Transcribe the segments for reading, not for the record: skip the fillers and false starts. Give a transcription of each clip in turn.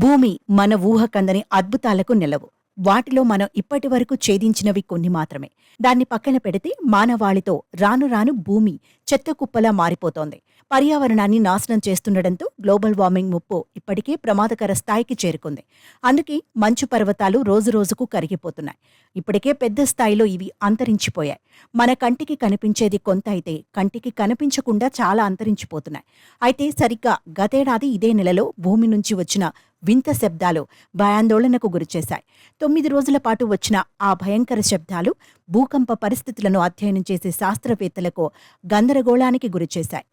భూమి మన ఊహకందని అద్భుతాలకు నిలవు. వాటిలో మనం ఇప్పటివరకు ఛేదించినవి కొన్ని మాత్రమే. దాన్ని పక్కన పెడితే మానవాళితో రాను రాను భూమి చెత్తకుప్పలా మారిపోతోంది. పర్యావరణాన్ని నాశనం చేస్తుండటంతో గ్లోబల్ వార్మింగ్ ముప్పు ఇప్పటికే ప్రమాదకర స్థాయికి చేరుకుంది. అందుకే మంచు పర్వతాలు రోజురోజుకు కరిగిపోతున్నాయి. ఇప్పటికే పెద్ద స్థాయిలో ఇవి అంతరించిపోయాయి. మన కంటికి కనిపించేది కొంత అయితే కంటికి కనిపించకుండా చాలా అంతరించిపోతున్నాయి. అయితే సరిగ్గా గతేడాది ఇదే నెలలో భూమి నుంచి వచ్చిన వింత శబ్దాలు భయాందోళనకు గురిచేశాయి. 9 రోజుల పాటు వచ్చిన ఆ భయంకర శబ్దాలు భూకంప పరిస్థితులను అధ్యయనం చేసే శాస్త్రవేత్తలకు గందరగోళానికి గురిచేశాయి.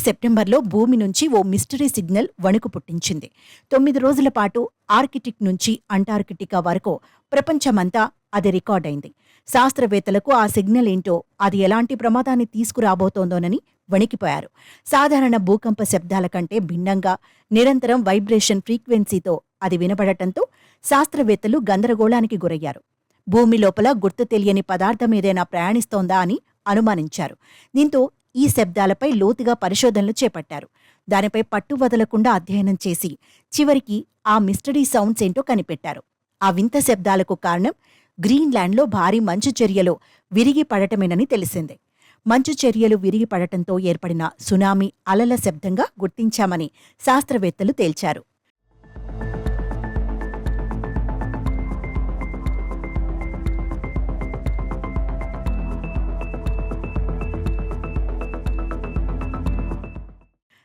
సెప్టెంబర్లో భూమి నుంచి ఓ మిస్టరీ సిగ్నల్ వణుకు పుట్టించింది. 9 రోజుల పాటు ఆర్కిటిక్ నుంచి అంటార్కిటికా వరకు ప్రపంచమంతా అది రికార్డైంది. శాస్త్రవేత్తలకు ఆ సిగ్నల్ ఏంటో, అది ఎలాంటి ప్రమాదాన్ని తీసుకురాబోతోందోనని వణికిపోయారు. సాధారణ భూకంప శబ్దాల కంటే భిన్నంగా నిరంతరం వైబ్రేషన్ ఫ్రీక్వెన్సీతో అది వినబడటంతో శాస్త్రవేత్తలు గందరగోళానికి గురయ్యారు. భూమి లోపల గుర్తు తెలియని పదార్థం ఏదైనా ప్రయాణిస్తోందా అని అనుమానించారు. దీంతో ఈ శబ్దాలపై లోతుగా పరిశోధనలు చేపట్టారు. దానిపై పట్టు వదలకుండా అధ్యయనం చేసి చివరికి ఆ మిస్టరీ సౌండ్స్ ఏంటో కనిపెట్టారు. ఆ వింత శబ్దాలకు కారణం గ్రీన్లాండ్లో భారీ మంచు చర్యలు విరిగి పడటమేనని తెలిసింది. మంచు చర్యలు విరిగి పడటంతో ఏర్పడిన సునామీ అలల శబ్దంగా గుర్తించామని శాస్త్రవేత్తలు తేల్చారు.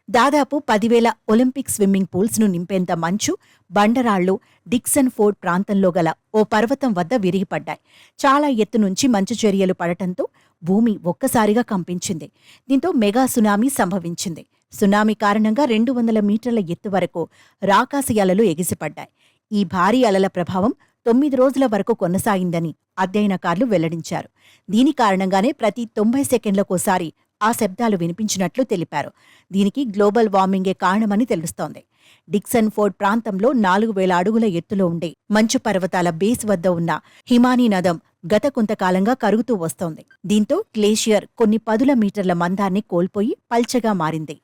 దాదాపు 10,000 ఒలింపిక్ స్విమ్మింగ్ పూల్స్ను నింపేంత మంచు, బండరాళ్లు డిక్సన్ ఫోర్డ్ ప్రాంతంలో గల ఓ పర్వతం వద్ద విరిగిపడ్డాయి. చాలా ఎత్తు నుంచి మంచు చర్యలు పడటంతో భూమి ఒక్కసారిగా కంపించింది. దీంతో మెగా సునామీ సంభవించింది. సునామీ కారణంగా 200 మీటర్ల ఎత్తు వరకు రాకాసి అలలు ఎగిసిపడ్డాయి. ఈ భారీ అలల ప్రభావం 9 రోజుల వరకు కొనసాగిందని అధ్యయనకారులు వెల్లడించారు. దీని కారణంగానే ప్రతి 90 సెకండ్లకోసారి ఆ శబ్దాలు వినిపించినట్లు తెలిపారు. దీనికి గ్లోబల్ వార్మింగే కారణమని తెలుస్తోంది. డిక్సన్ ఫోర్డ్ ప్రాంతంలో 4,000 అడుగుల ఎత్తులో ఉండే మంచు పర్వతాల బేస్ వద్ద ఉన్న హిమానీ నదం గత కొంతకాలంగా కరుగుతూ వస్తోంది. దీంతో గ్లేషియర్ కొన్ని పదుల మీటర్ల మందాన్ని కోల్పోయి పల్చగా మారింది.